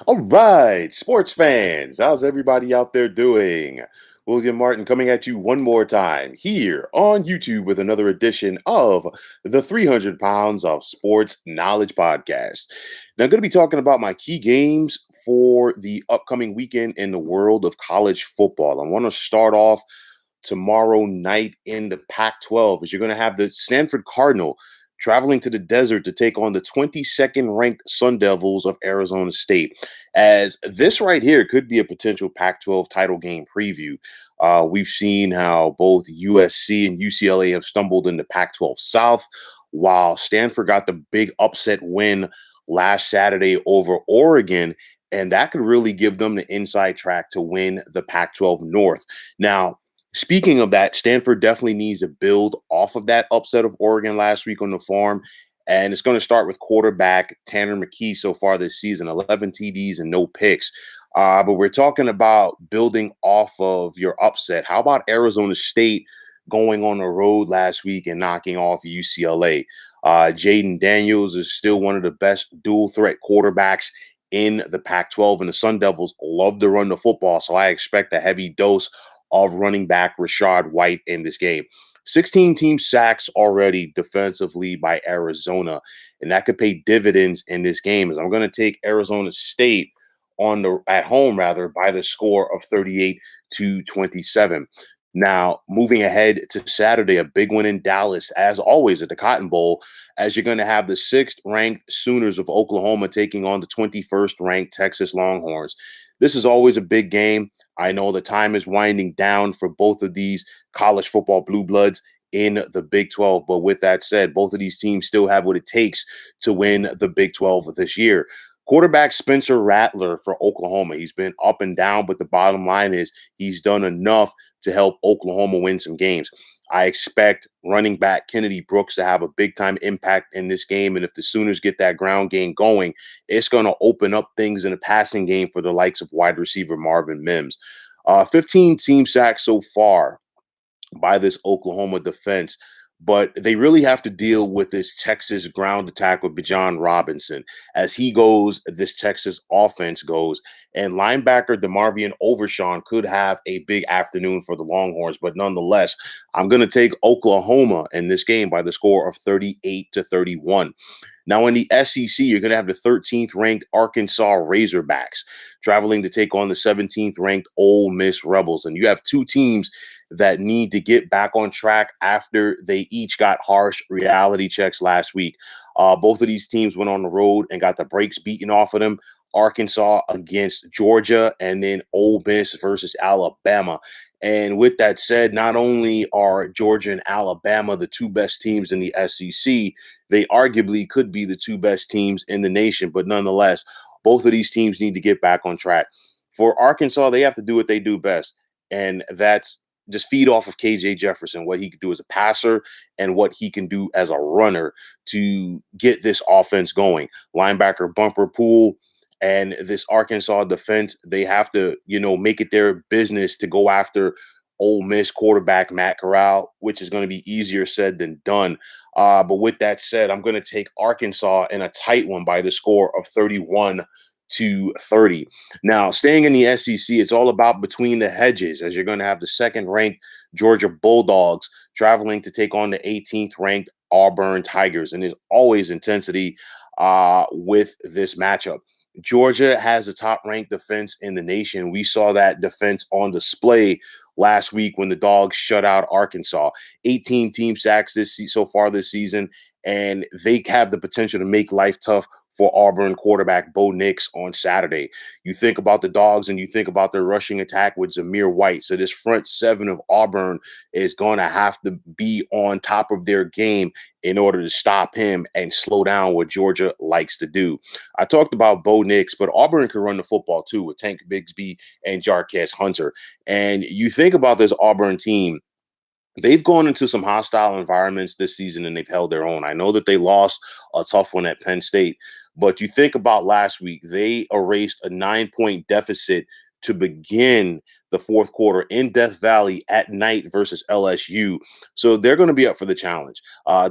All right, sports fans, how's everybody out there doing? William Martin coming at you one more time here on YouTube with another edition of the 300 Pounds of Sports Knowledge Podcast. Now, I'm going to be talking about my key games for the upcoming weekend in the world of college football. I want to start off tomorrow night in the Pac 12 as you're going to have the Stanford Cardinal traveling to the desert to take on the 22nd ranked Sun Devils of Arizona State. As this right here could be a potential Pac 12 title game preview. We've seen how both USC and UCLA have stumbled in the Pac 12 South, while Stanford got the big upset win last Saturday over Oregon. And that could really give them the inside track to win the Pac 12 North. Now, speaking of that, Stanford definitely needs to build off of that upset of Oregon last week on the farm. And it's going to start with quarterback Tanner McKee so far this season, 11 TDs and no picks. But we're talking about building off of your upset. How about Arizona State going on the road last week and knocking off UCLA? Jaden Daniels is still one of the best dual threat quarterbacks in the Pac 12, and the Sun Devils love to run the football. So I expect a heavy dose of running back Rashad White in this game. 16 team sacks already defensively by Arizona, and that could pay dividends in this game. As I'm going to take Arizona State on the at home rather by the score of 38-27. Now, moving ahead to Saturday, a big one in Dallas, as always at the Cotton Bowl, as you're going to have the sixth ranked Sooners of Oklahoma taking on the 21st ranked Texas Longhorns. This is always a big game. I know the time is winding down for both of these college football blue bloods in the Big 12. But with that said, both of these teams still have what it takes to win the Big 12 this year. Quarterback Spencer Rattler for Oklahoma. He's been up and down, but the bottom line is he's done enough to help Oklahoma win some games. I expect running back Kennedy Brooks to have a big time impact in this game. And if the Sooners get that ground game going, it's going to open up things in the passing game for the likes of wide receiver Marvin Mims. 15 team sacks so far by this Oklahoma defense, but they really have to deal with this Texas ground attack with Bijan Robinson. As he goes, this Texas offense goes, and linebacker DeMarvion Overshawn could have a big afternoon for the Longhorns, but nonetheless, I'm going to take Oklahoma in this game by the score of 38-31. Now, in the SEC, you're going to have the 13th ranked Arkansas Razorbacks traveling to take on the 17th ranked Ole Miss Rebels. And you have two teams that need to get back on track after they each got harsh reality checks last week. Both of these teams went on the road and got the brakes beaten off of them. Arkansas against Georgia, and then Ole Miss versus Alabama. And with that said, not only are Georgia and Alabama the two best teams in the SEC, they arguably could be the two best teams in the nation. But nonetheless, both of these teams need to get back on track. For Arkansas, they have to do what they do best, and that's just feed off of KJ Jefferson, what he can do as a passer and what he can do as a runner to get this offense going. Linebacker Bumper Pool and this Arkansas defense, they have to, make it their business to go after Ole Miss quarterback Matt Corral, which is going to be easier said than done. But with that said, I'm going to take Arkansas in a tight one by the score of 31-30. Now, staying in the SEC, it's all about between the hedges, as you're going to have the second ranked Georgia Bulldogs traveling to take on the 18th ranked Auburn Tigers. And there's always intensity with this matchup. Georgia has a top ranked defense in the nation. We saw that defense on display last week when the Dogs shut out Arkansas. 18 team sacks so far this season, and they have the potential to make life tough for Auburn quarterback Bo Nix on Saturday. You think about the Dogs and you think about their rushing attack with Zamir White. So this front seven of Auburn is going to have to be on top of their game in order to stop him and slow down what Georgia likes to do. I talked about Bo Nix, but Auburn can run the football too with Tank Bigsby and Jarquez Hunter. And you think about this Auburn team, they've gone into some hostile environments this season and they've held their own. I know that they lost a tough one at Penn State, but you think about last week, they erased a 9-point deficit to begin the fourth quarter in Death Valley at night versus LSU. So they're going to be up for the challenge.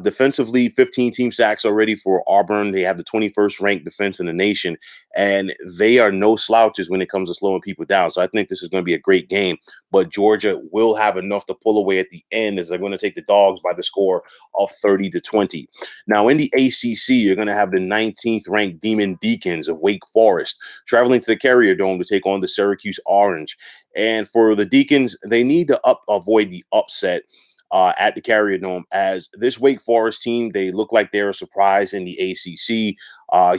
Defensively, 15 team sacks already for Auburn. They have the 21st ranked defense in the nation, and they are no slouches when it comes to slowing people down. So I think this is going to be a great game, but Georgia will have enough to pull away at the end as they're going to take the Dogs by the score of 30-20. Now in the ACC, you're going to have the 19th ranked Demon Deacons of Wake Forest traveling to the Carrier Dome to take on the Syracuse Orange. And for the Deacons, they need to avoid the upset at the Carrier Dome, as this Wake Forest team, they look like they're a surprise in the ACC.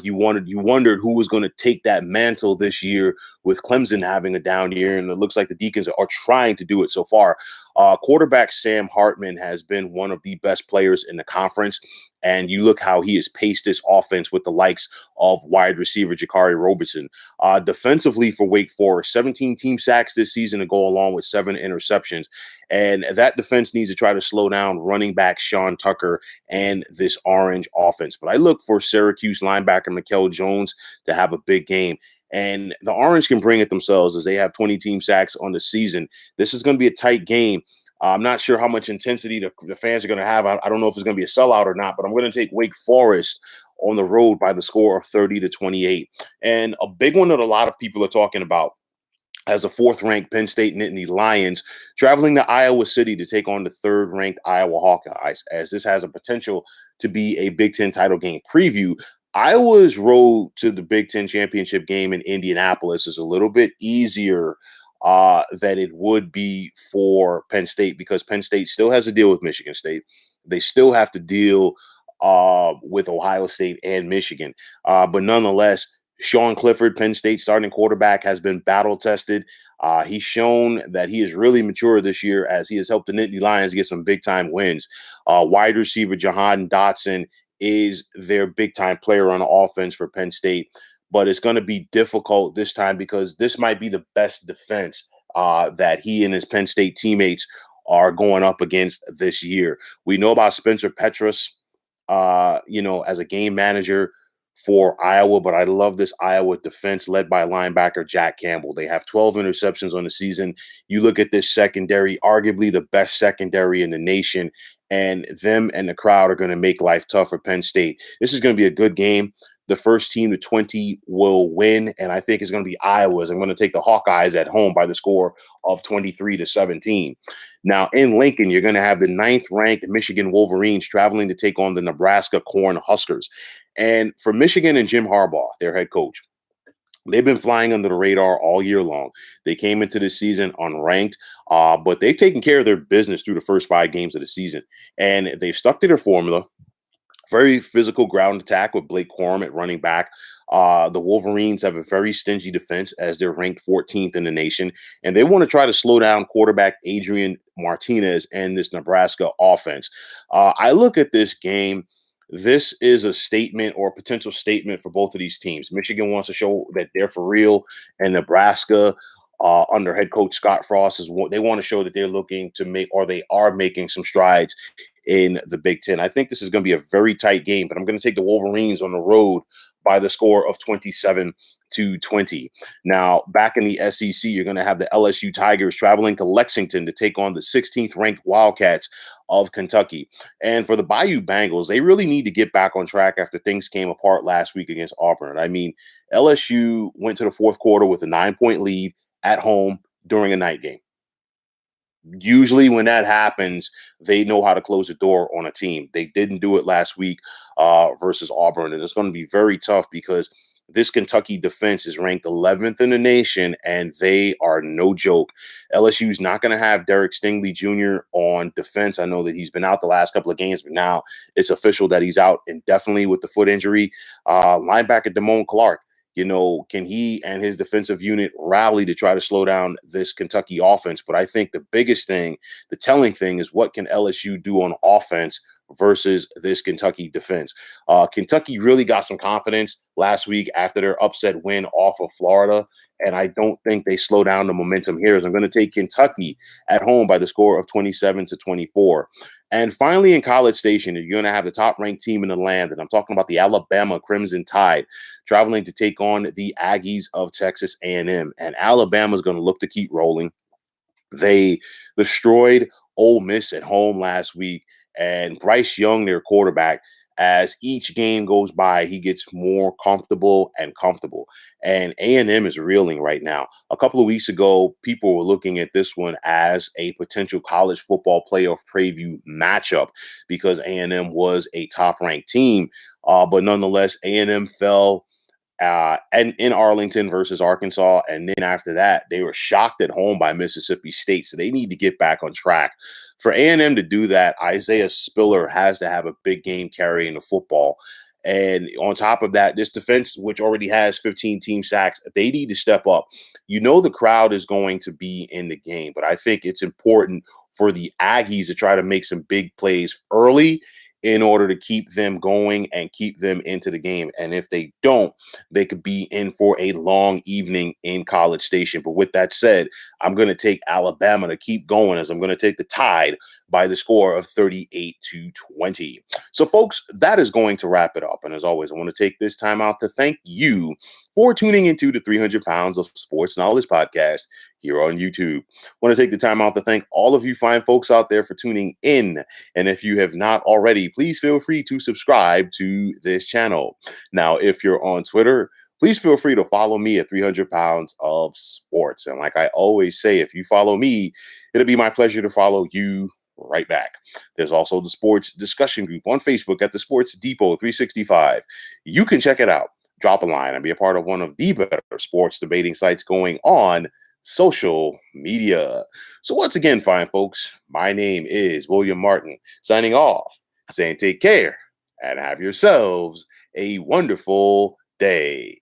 You wondered who was going to take that mantle this year with Clemson having a down year, and it looks like the Deacons are trying to do it so far. Quarterback Sam Hartman has been one of the best players in the conference, and you look how he has paced this offense with the likes of wide receiver Jakari Robertson. Defensively for Wake Forest, 17 team sacks this season to go along with 7 interceptions, and that defense needs to try to slow down running back Sean Tucker and this Orange offense. But I look for Syracuse linebacker Mikel Jones to have a big game. And the Orange can bring it themselves as they have 20 team sacks on the season. This is going to be a tight game. I'm not sure how much intensity the fans are going to have. I don't know if it's going to be a sellout or not, but I'm going to take Wake Forest on the road by the score of 30-28. And a big one that a lot of people are talking about as a fourth-ranked Penn State Nittany Lions traveling to Iowa City to take on the third-ranked Iowa Hawkeyes, as this has a potential to be a Big Ten title game preview. Iowa's road to the Big Ten championship game in Indianapolis is a little bit easier than it would be for Penn State, because Penn State still has to deal with Michigan State. They still have to deal with Ohio State and Michigan. But nonetheless, Sean Clifford, Penn State starting quarterback, has been battle tested. He's shown that he is really mature this year, as he has helped the Nittany Lions get some big time wins. Wide receiver Jahan Dotson is their big time player on the offense for Penn State, but it's going to be difficult this time because this might be the best defense that he and his Penn State teammates are going up against this year. We know about Spencer Petras, as a game manager for Iowa, but I love this Iowa defense led by linebacker Jack Campbell. They have 12 interceptions on the season. You look at this secondary, arguably the best secondary in the nation, and them and the crowd are going to make life tough for Penn State. This is going to be a good game. The first team to 20 will win, and I think it's going to be Iowa's. I'm going to take the Hawkeyes at home by the score of 23-17. Now, in Lincoln, you're going to have the 9th-ranked Michigan Wolverines traveling to take on the Nebraska Corn Huskers. And for Michigan and Jim Harbaugh, their head coach, they've been flying under the radar all year long. They came into this season unranked, but they've taken care of their business through the first 5 games of the season. And they've stuck to their formula. Very physical ground attack with Blake Corum at running back. The Wolverines have a very stingy defense, as they're ranked 14th in the nation, and they want to try to slow down quarterback Adrian Martinez and this Nebraska offense. I look at this game. This is a statement or a potential statement for both of these teams. Michigan wants to show that they're for real, and Nebraska, under head coach Scott Frost, they want to show that they're looking to make, or they are making, some strides in the Big Ten. I think this is going to be a very tight game, but I'm going to take the Wolverines on the road by the score of 27-20. Now, back in the SEC, you're going to have the LSU Tigers traveling to Lexington to take on the 16th ranked Wildcats of Kentucky. And for the Bayou Bengals, they really need to get back on track after things came apart last week against Auburn. I mean, LSU went to the fourth quarter with a 9-point lead at home during a night game. Usually when that happens, they know how to close the door on a team. They didn't do it last week versus Auburn. And it's going to be very tough because this Kentucky defense is ranked 11th in the nation, and they are no joke. LSU is not going to have Derek Stingley Jr. on defense. I know that he's been out the last couple of games, but now it's official that he's out indefinitely with the foot injury. Linebacker Damone Clark. Can he and his defensive unit rally to try to slow down this Kentucky offense? But I think the biggest thing, the telling thing, is what can LSU do on offense versus this Kentucky defense. Kentucky really got some confidence last week after their upset win off of Florida, and I don't think they slow down the momentum here. So I'm going to take Kentucky at home by the score of 27-24. And finally, in College Station, you're going to have the top-ranked team in the land, and I'm talking about the Alabama Crimson Tide, traveling to take on the Aggies of Texas A&M. And Alabama's going to look to keep rolling. They destroyed Ole Miss at home last week, and Bryce Young, their quarterback, as each game goes by, he gets more comfortable and comfortable. And A&M is reeling right now. A couple of weeks ago, people were looking at this one as a potential college football playoff preview matchup because A&M was a top-ranked team. But nonetheless, A&M fell and in Arlington versus Arkansas. And then after that, they were shocked at home by Mississippi State. So they need to get back on track. For A&M to do that, Isaiah Spiller has to have a big game carrying the football. And on top of that, this defense, which already has 15 team sacks, they need to step up. You know, the crowd is going to be in the game, but I think it's important for the Aggies to try to make some big plays early in order to keep them going and keep them into the game. And if they don't, they could be in for a long evening in College Station. But with that said, I'm going to take Alabama to keep going, as I'm going to take the Tide by the score of 38-20. So, folks, that is going to wrap it up. And as always, I want to take this time out to thank you for tuning into the 300 Pounds of Sports Knowledge podcast here on YouTube. I want to take the time out to thank all of you fine folks out there for tuning in. And if you have not already, please feel free to subscribe to this channel. Now, if you're on Twitter, please feel free to follow me at 300 Pounds of Sports. And like I always say, if you follow me, it'll be my pleasure to follow you right back. There's also the sports discussion group on Facebook at the Sports Depot 365. You can check it out, drop a line, and be a part of one of the better sports debating sites going on social media. So once again, fine folks, my name is William Martin, signing off, saying take care and have yourselves a wonderful day.